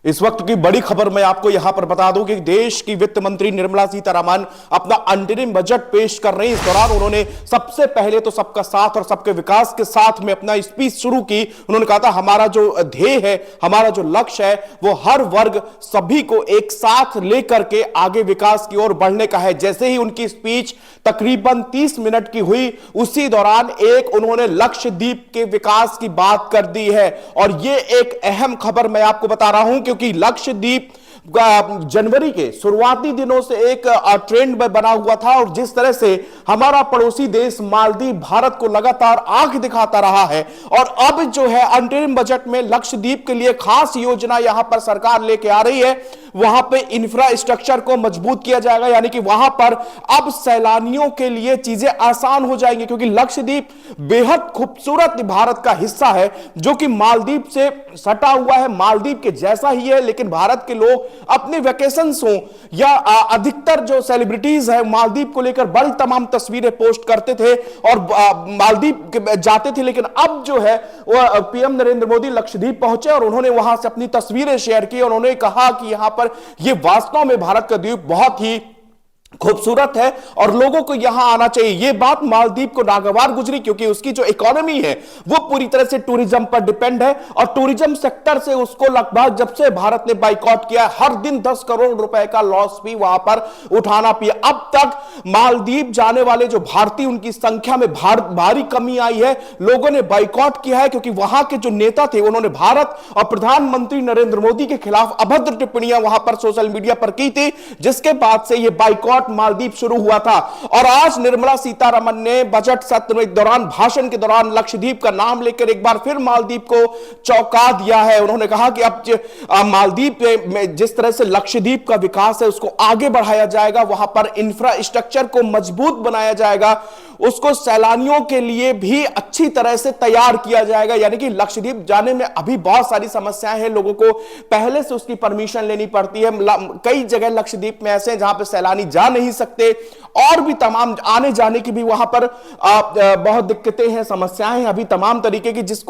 इस वक्त की बड़ी खबर मैं आपको यहां पर बता दूं कि देश की वित्त मंत्री निर्मला सीतारमण अपना अंतरिम बजट पेश कर रही। इस दौरान उन्होंने सबसे पहले तो सबका साथ और सबके विकास के साथ में अपना स्पीच शुरू की। उन्होंने कहा था हमारा जो ध्येय है, हमारा जो लक्ष्य है, वो हर वर्ग सभी को एक साथ लेकर के आगे विकास की ओर बढ़ने का है। जैसे ही उनकी स्पीच तकरीबन 30 मिनट की हुई, उसी दौरान उन्होंने लक्षद्वीप के विकास की बात कर दी है। और यह एक अहम खबर मैं आपको बता रहा हूं क्योंकि लक्षद्वीप जनवरी के शुरुआती दिनों से एक ट्रेंड में बना हुआ था और जिस तरह से हमारा पड़ोसी देश मालदीव भारत को लगातार आंख दिखाता रहा है, और अब जो है अंतरिम बजट में लक्षद्वीप के लिए खास योजना यहां पर सरकार लेके आ रही है। वहां पे इंफ्रास्ट्रक्चर को मजबूत किया जाएगा, यानी कि वहां पर अब सैलानियों के लिए चीजें आसान हो जाएंगी क्योंकि लक्षद्वीप बेहद खूबसूरत भारत का हिस्सा है जो कि मालदीव से सटा हुआ है, मालदीव के जैसा ही है। लेकिन भारत के लोग अपने वेकेशंस हो या अधिकतर जो सेलिब्रिटीज है मालदीव को लेकर बड़ी तमाम तस्वीरें पोस्ट करते थे और मालदीव जाते थे। लेकिन अब जो है वो पीएम नरेंद्र मोदी लक्षद्वीप पहुंचे और उन्होंने वहां से अपनी तस्वीरें शेयर की और उन्होंने कहा कि यहां पर यह वास्तव में भारत का द्वीप बहुत ही खूबसूरत है और लोगों को यहां आना चाहिए। यह बात मालदीव को नागवार गुजरी क्योंकि उसकी जो इकोनॉमी है वो पूरी तरह से टूरिज्म पर डिपेंड है और टूरिज्म सेक्टर से उसको लगभग जब से भारत ने बाइकॉट किया, हर दिन 10 करोड़ रुपए का लॉस भी वहां पर उठाना पिया। अब तक मालदीव जाने वाले जो भारतीय, उनकी संख्या में भारी कमी आई है। लोगों ने बाइकॉट किया है क्योंकि वहां के जो नेता थे उन्होंने भारत और प्रधानमंत्री नरेंद्र मोदी के खिलाफ अभद्र टिप्पणियां वहां पर सोशल मीडिया पर की थी, जिसके बाद से यह बाइकॉट मालदीव शुरू हुआ था। और आज निर्मला सीतारमण ने बजट सत्र के दौरान, भाषण के दौरान लक्षद्वीप का नाम लेकर एक बार फिर मालदीव को चौंका दिया है। उन्होंने कहा कि अब मालदीव में जिस तरह से लक्षद्वीप का विकास है उसको आगे बढ़ाया जाएगा, वहां पर इंफ्रास्ट्रक्चर को मजबूत बनाया जाएगा, उसको सैलानियों के लिए भी अच्छी तरह से तैयार किया जाएगा। यानी कि लक्षद्वीप जाने में अभी बहुत सारी समस्याएं हैं, लोगों को पहले से उसकी परमिशन लेनी पड़ती है। कई जगह लक्षद्वीप में ऐसे हैं जहां पे सैलानी जा नहीं सकते और भी तमाम आने जाने की भी वहां पर बहुत दिक्कतें हैं, समस्याएं हैं अभी तमाम तरीके की। जिस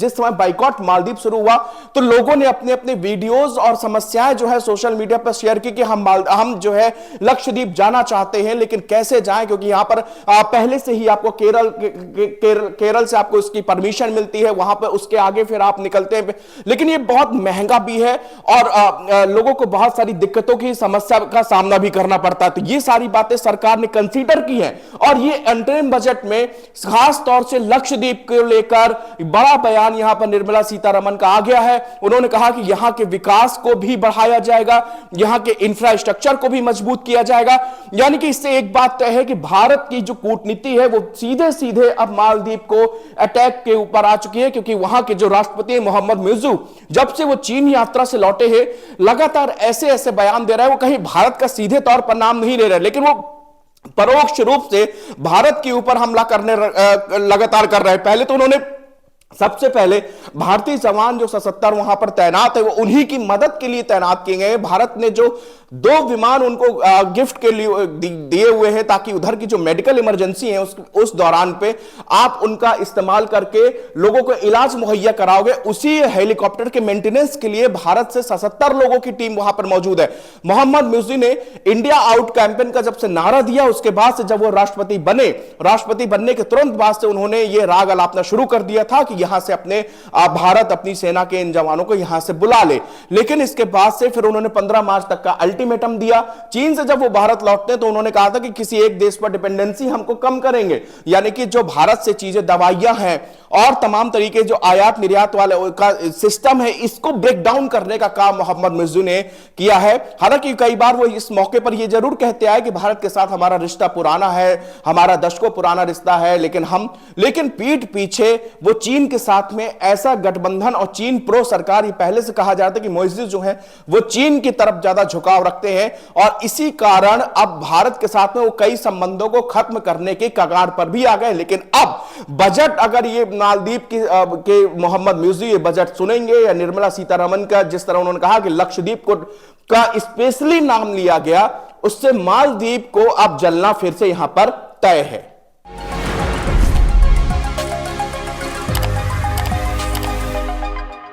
समय बाइकॉट मालदीव शुरू हुआ तो लोगों ने अपने अपने वीडियोस और समस्याएं जो है सोशल मीडिया पर शेयर की कि हम जो है लक्षद्वीप जाना चाहते हैं लेकिन कैसे जाएं, क्योंकि यहां पर पहले से ही आपको केरल से आपको इसकी परमिशन मिलती है, वहां पर उसके आगे फिर आप निकलते हैं, लेकिन ये बहुत महंगा भी है और लोगों को बहुत सारी दिक्कतों की समस्या का सामना भी करना पड़ता है। तो ये सारी बातें सरकार ने कंसीडर की हैं और ये अंतरिम बजट में खास तौर से लक्षद्वीप को लेकर बड़ा बयान यहां पर निर्मला सीतारमण का आ गया है। उन्होंने कहा कि यहां के विकास को भी बढ़ाया जाएगा, यहां के इंफ्रास्ट्रक्चर को भी मजबूत किया जाएगा। यानी कि इससे एक बात तय है कि भारत की जो कूटनीति है वो सीधे सीधे अब मालदीव को अटैक के ऊपर आ चुकी है, क्योंकि वहां के जो राष्ट्रपति मोहम्मद मुइज्जू जब से वो चीन यात्रा से लौटे हैं लगातार ऐसे ऐसे बयान दे रहे हैं, वो कहीं भारत का सीधे तौर पर नाम नहीं ले रहे लेकिन वो परोक्ष रूप से भारत के ऊपर हमला करने लगातार कर रहे हैं। पहले तो उन्होंने सबसे पहले भारतीय जवान जो 77 वहां पर तैनात है वो उन्हीं की मदद के लिए तैनात किए गए। भारत ने जो 2 विमान उनको गिफ्ट के लिए दिए हुए हैं ताकि उधर की जो मेडिकल इमरजेंसी है उस दौरान पे आप उनका इस्तेमाल करके लोगों को इलाज मुहैया कराओगे। उसी हेलीकॉप्टर के मेंटेनेंस के लिए भारत से 77 लोगों की टीम वहां पर मौजूद है। मोहम्मद मुइज्जू ने इंडिया आउट कैंपेन का जब से नारा दिया उसके बाद से जब वो राष्ट्रपति बनने के तुरंत बाद से उन्होंने ये राग अलापना शुरू कर दिया था कि यहां से भारत अपनी सेना के इन जवानों को यहां से बुला ले। लेकिन इसके बाद से फिर उन्होंने 15 मार्च तक का अल्टीमेटम दिया। चीन से जब वो भारत लौटते हैं तो उन्होंने कहा था कि किसी एक देश पर डिपेंडेंसी हमको कम करेंगे, यानी कि जो भारत से चीजें, दवाइयां हैं और तमाम तरीके जो आयात निर्यात वाले का सिस्टम है इसको ब्रेक डाउन करने का काम मोहम्मद मुइज्जू ने किया है। हालांकि कई बार वो इस मौके पर यह जरूर कहते आए कि भारत के साथ हमारा रिश्ता पुराना है, हमारा दशकों पुराना रिश्ता है, लेकिन पीठ पीछे वो चीन के साथ में ऐसा गठबंधन और चीन प्रो सरकार, ये पहले से कहा जाता है कि मुइज्जू जो है वो चीन की तरफ ज्यादा झुकाव रखते हैं और इसी कारण अब भारत के साथ में वो कई संबंधों को खत्म करने के कगार पर भी आ गए। लेकिन अब बजट, अगर ये मालदीव के मोहम्मद मुइज्जू ये बजट सुनेंगे या निर्मला सीतारमण का जिस तरह उन्होंने कहा कि लक्षद्वीप का स्पेशली नाम लिया गया, उससे मालदीव को अब जलना फिर से यहां पर तय है।